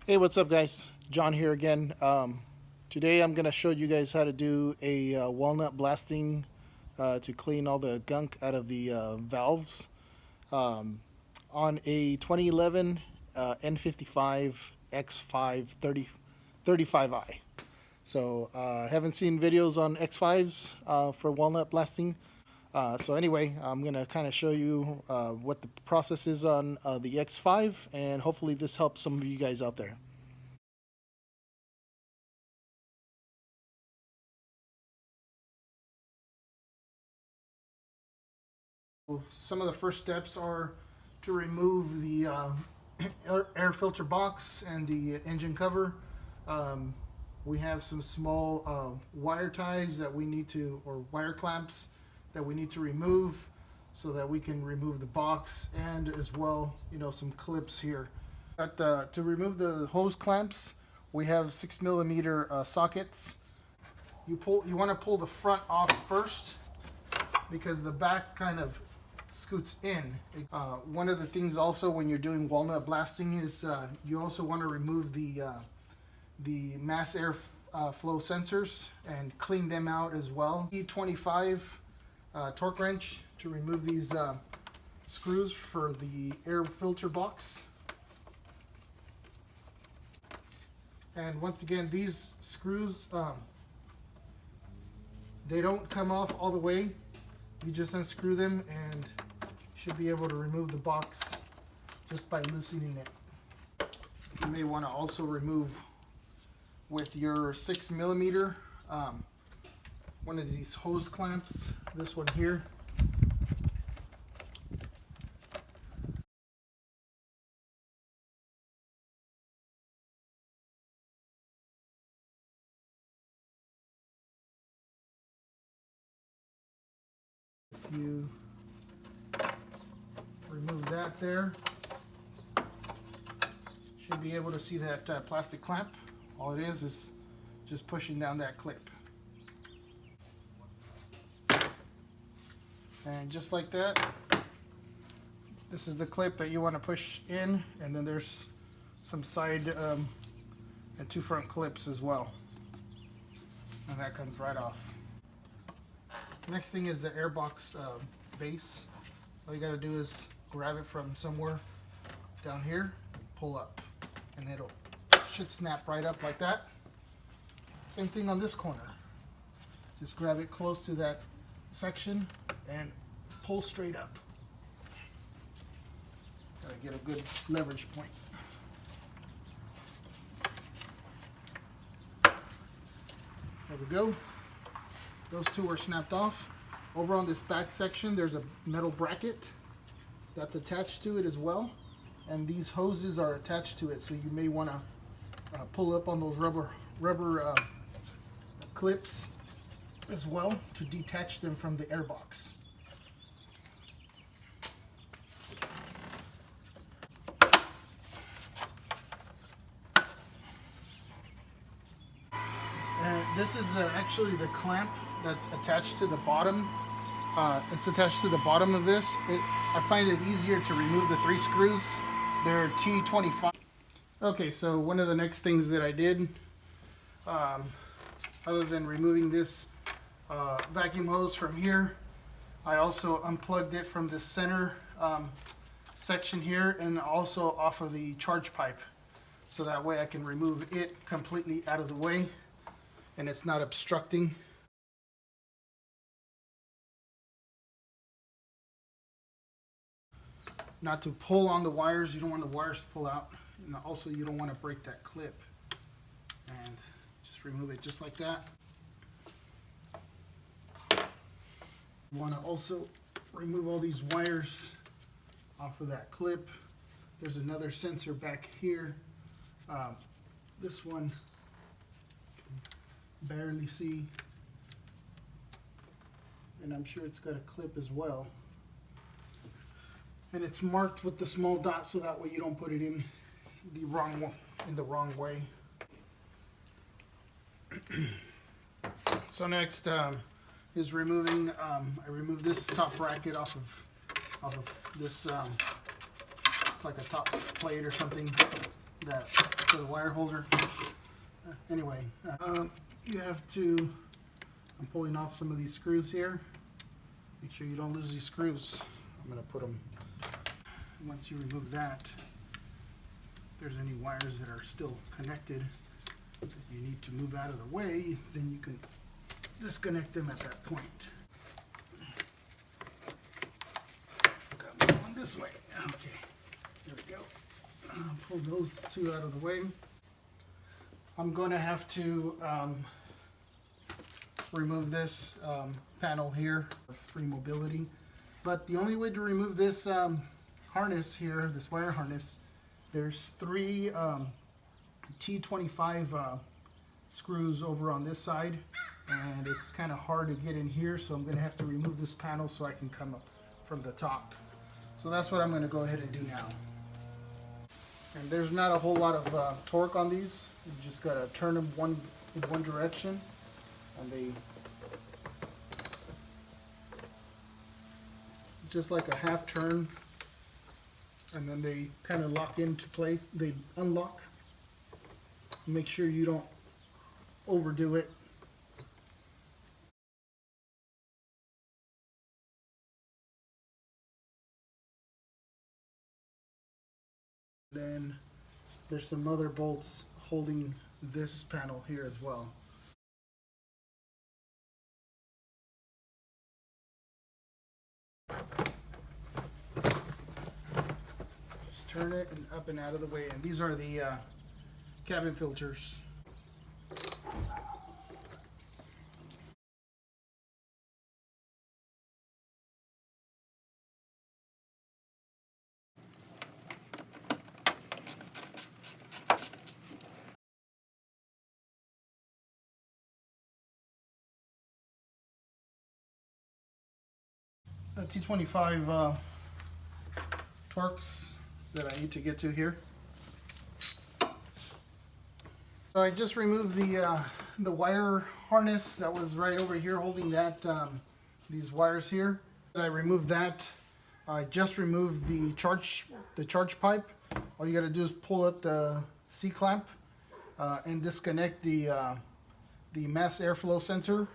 Hey, what's up, guys? John here again. Today I'm going to show you guys how to do a walnut blasting to clean all the gunk out of the valves um, on a 2011 N55 X5 35i. So I haven't seen videos on X5s for walnut blasting. So anyway, I'm going to kind of show you what the process is on the X5, and hopefully this helps some of you guys out there. Some of the first steps are to remove the air filter box and the engine cover. We have some small wire ties that we need to, or wire clamps that we need to remove so that we can remove the box, and as well, some clips here. To remove the hose clamps, we have 6mm sockets. You want to pull the front off first because the back kind of scoots in. One of the things also when you're doing walnut blasting is you also want to remove the mass air flow sensors and clean them out as well. E25 torque wrench to remove these screws for the air filter box. And once again, these screws, they don't come off all the way. You just unscrew them and should be able to remove the box just by loosening it. You may want to also remove with your 6mm one of these hose clamps, this one here. If you remove that there, should be able to see that plastic clamp. All it is just pushing down that clip. And just like that, this is the clip that you want to push in, and then there's some side and two front clips as well. And that comes right off. Next thing is the airbox base. All you got to do is grab it from somewhere down here, pull up, and it'll should snap right up like that. Same thing on this corner. Just grab it close to that section and pull straight up. Gotta get a good leverage point. There we go. Those two are snapped off. Over on this back section, there's a metal bracket that's attached to it as well. And these hoses are attached to it, so you may want to pull up on those rubber clips as well to detach them from the airbox. This is actually the clamp that's attached to the bottom. It's attached to the bottom of this. I find it easier to remove the 3 screws. They're T25. Okay, so one of the next things that I did, other than removing this vacuum hose from here, I also unplugged it from the center section here and also off of the charge pipe. So that way I can remove it completely out of the way and it's not obstructing. Not to pull on the wires, you don't want the wires to pull out. And also you don't want to break that clip. And just remove it just like that. You want to also remove all these wires off of that clip. There's another sensor back here. This one you can barely see. And I'm sure it's got a clip as well. And it's marked with the small dot so that way you don't put it in the wrong way. So next is removing. I removed this top bracket off of this. It's like a top plate or something. that for the wire holder. Anyway, you have to, I'm pulling off some of these screws here. Make sure you don't lose these screws. I'm going to put them, once you remove that, if there's any wires that are still connected that you need to move out of the way, then you can disconnect them at that point. Got one this way. Okay, there we go. Pull those two out of the way. I'm going to have to remove this panel here for free mobility. But the only way to remove this harness here, this wire harness, there's three T25 screws over on this side, and it's kind of hard to get in here, so I'm going to have to remove this panel so I can come up from the top. So that's what I'm going to go ahead and do now. And there's not a whole lot of torque on these. You just got to turn them in one direction, and they just like a half turn, and then they kind of lock into place. They unlock. Make sure you don't overdo it. Then there's some other bolts holding this panel here as well. Just turn it and up and out of the way. And these are the cabin filters. The T25 torques that I need to get to here. So I just removed the wire harness that was right over here holding that these wires here. I removed that. I just removed the charge pipe. All you got to do is pull up the C clamp and disconnect the mass airflow sensor,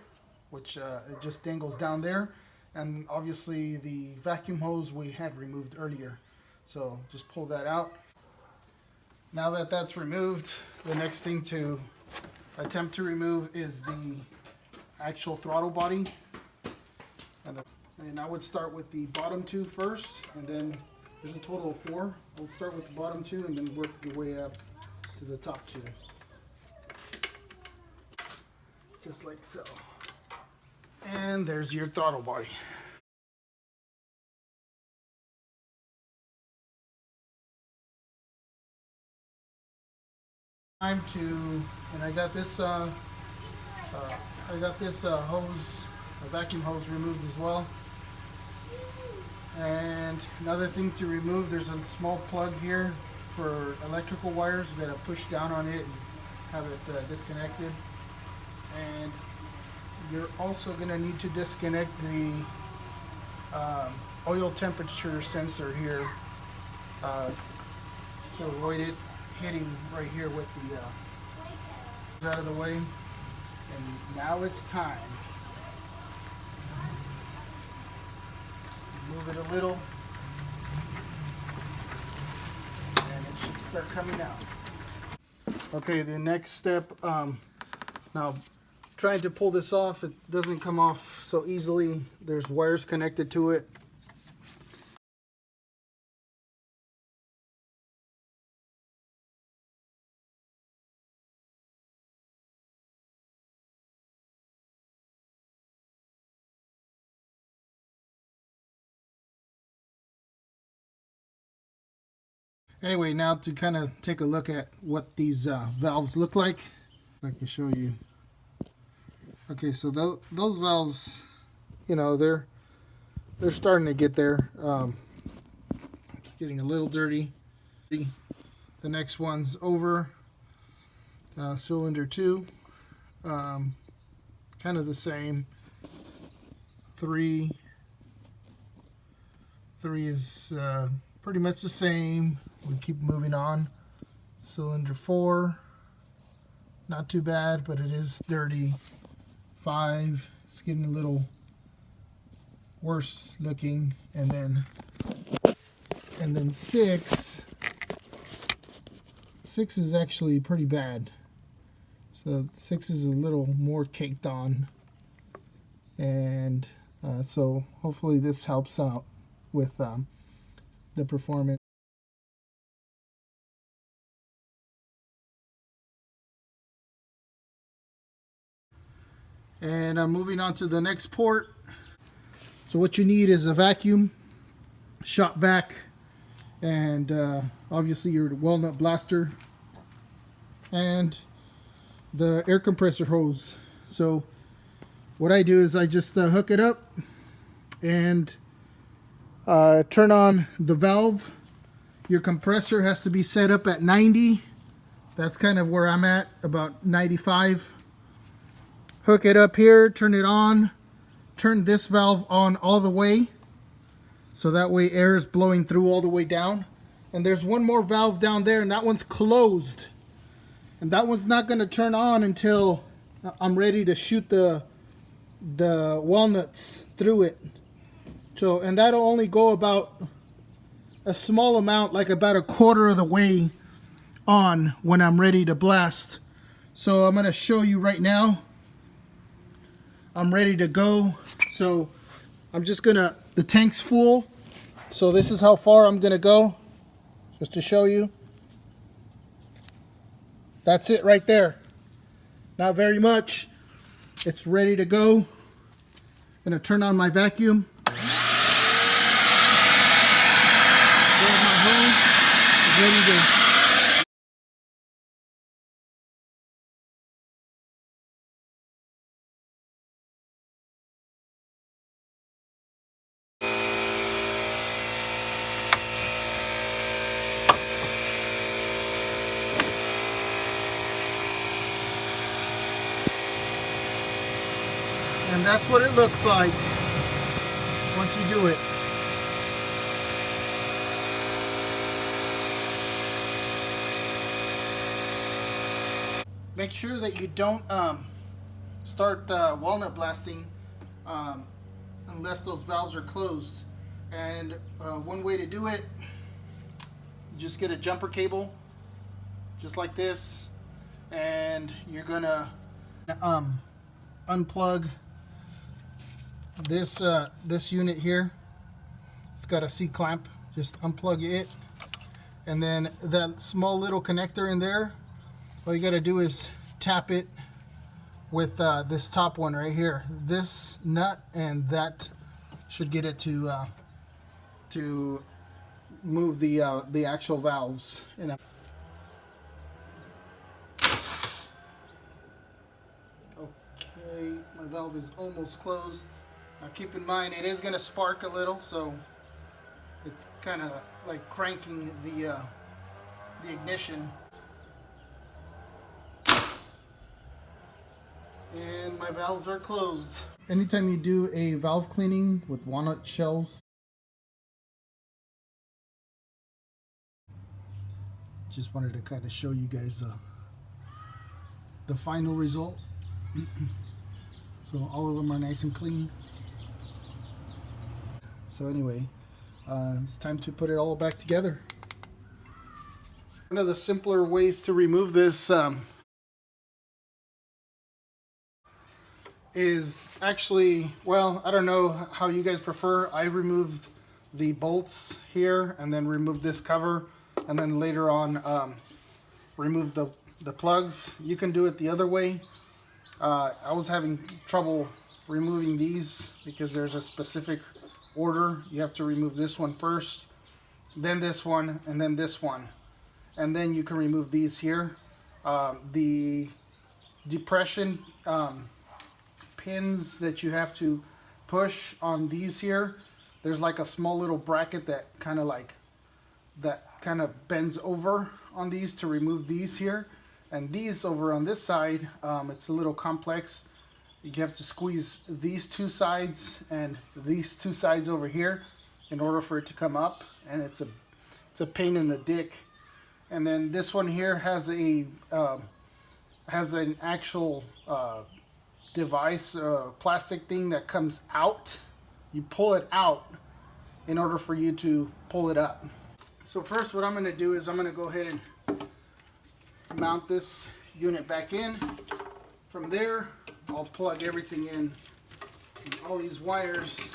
which it just dangles down there. And obviously the vacuum hose we had removed earlier. So just pull that out. Now that that's removed, the next thing to attempt to remove is the actual throttle body. And I would start with the bottom two first, and then there's a total of 4. We'll start with the bottom 2 and then work your way up to the top 2. Just like so. And there's your throttle body. Time to, and I got this hose, a vacuum hose removed as well. And another thing to remove, there's a small plug here for electrical wires. You got to push down on it and have it disconnected. And you're also going to need to disconnect the oil temperature sensor here to avoid it hitting right here with the out of the way. And now it's time. Move it a little, and it should start coming out. Okay, the next step, now trying to pull this off, it doesn't come off so easily. There's wires connected to it. Anyway, now to kind of take a look at what these valves look like. I can show you. Okay, so those valves, you know, they're starting to get there. It's getting a little dirty. The next one's over. Cylinder 2, kind of the same. 3 is pretty much the same. We keep moving on. Cylinder 4, not too bad, but it is dirty. 5, it's getting a little worse looking, and then 6 is actually pretty bad. So 6 is a little more caked on, and so hopefully this helps out with the performance. And I'm moving on to the next port. So what you need is a vacuum, shop vac, and obviously your Walnut blaster, and the air compressor hose. So what I do is I just hook it up and turn on the valve. Your compressor has to be set up at 90. That's kind of where I'm at, about 95. Hook it up here, turn it on, turn this valve on all the way, so that way air is blowing through all the way down. And there's one more valve down there, and that one's closed. And that one's not going to turn on until I'm ready to shoot the walnuts through it. So, and that'll only go about a small amount, like about a quarter of the way on when I'm ready to blast. So I'm going to show you right now. I'm ready to go. So I'm just gonna, the tank's full. So this is how far I'm gonna go, just to show you. That's it right there. Not very much. It's ready to go. Gonna turn on my vacuum. There's my hose. Ready to. And that's what it looks like once you do it. Make sure that you don't start walnut blasting unless those valves are closed. And one way to do it, just get a jumper cable, just like this, and you're gonna unplug this unit here. It's got a C-clamp. Just unplug it, and then that small little connector in there, all you got to do is tap it with this top one right here. This nut, and that should get it to move the actual valves. Okay, my valve is almost closed. Now keep in mind, it is going to spark a little, so it's kind of like cranking the ignition. And my valves are closed. Anytime you do a valve cleaning with walnut shells, just wanted to kind of show you guys the final result. So all of them are nice and clean. So anyway, it's time to put it all back together. One of the simpler ways to remove this is actually, well, I don't know how you guys prefer. I removed the bolts here and then removed this cover, and then later on remove the plugs. You can do it the other way. I was having trouble removing these because there's a specific order. You have to remove this one first, then this one, and then this one, and then you can remove these here. The depression pins that you have to push on these here, there's like a small little bracket that kind of bends over on these to remove these here. And these over on this side, it's a little complex. You have to squeeze these two sides and these two sides over here in order for it to come up, and it's a pain in the dick. And then this one here has a has an actual device, plastic thing that comes out. You pull it out in order for you to pull it up. So first what I'm going to do is I'm going to go ahead and mount this unit back in. From there, I'll plug everything in. And all these wires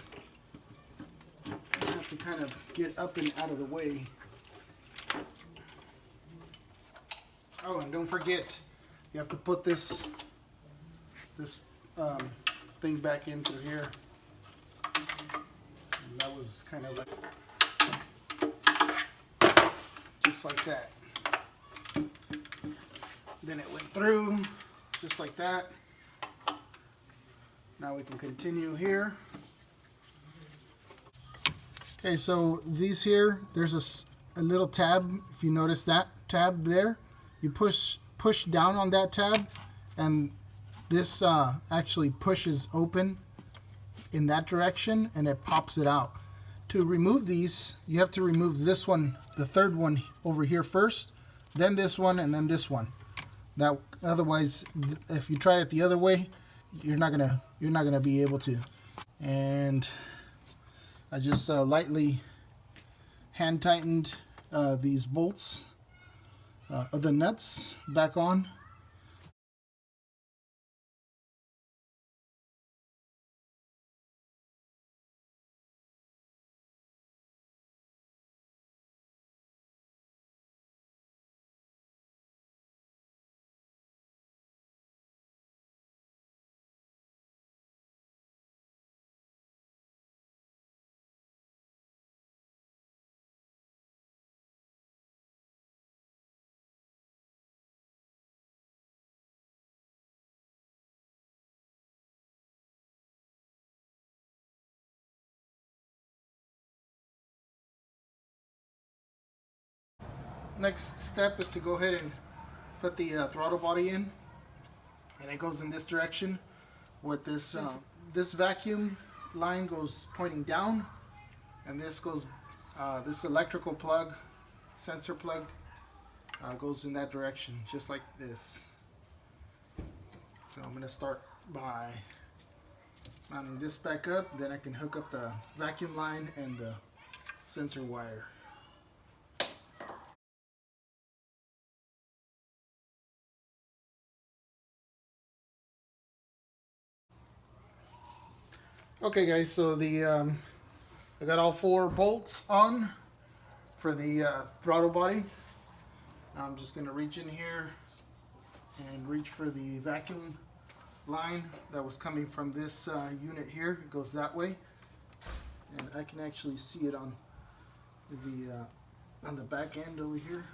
have to kind of get up and out of the way. Oh, and don't forget, you have to put this thing back in through here. And that was kind of like, just like that. Then it went through, just like that. Now we can continue here. Okay, so these here, there's a little tab. If you notice that tab there, you push down on that tab, and this actually pushes open in that direction, and it pops it out. To remove these, you have to remove this one, the third one over here first, then this one, and then this one. That otherwise, if you try it the other way, you're not gonna be able to. And I just lightly hand tightened these bolts of the nuts back on. Next step is to go ahead and put the throttle body in, and it goes in this direction. With this this vacuum line goes pointing down, and this goes this electrical plug, sensor plug, goes in that direction, just like this. So I'm going to start by mounting this back up, then I can hook up the vacuum line and the sensor wire. Okay guys, so I got all 4 bolts on for the throttle body. Now I'm just going to reach in here and reach for the vacuum line that was coming from this unit here. It goes that way, and I can actually see it on the back end over here.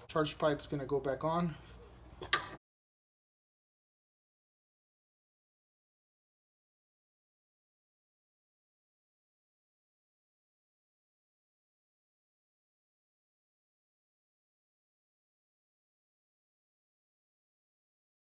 Charge pipe's going to go back on.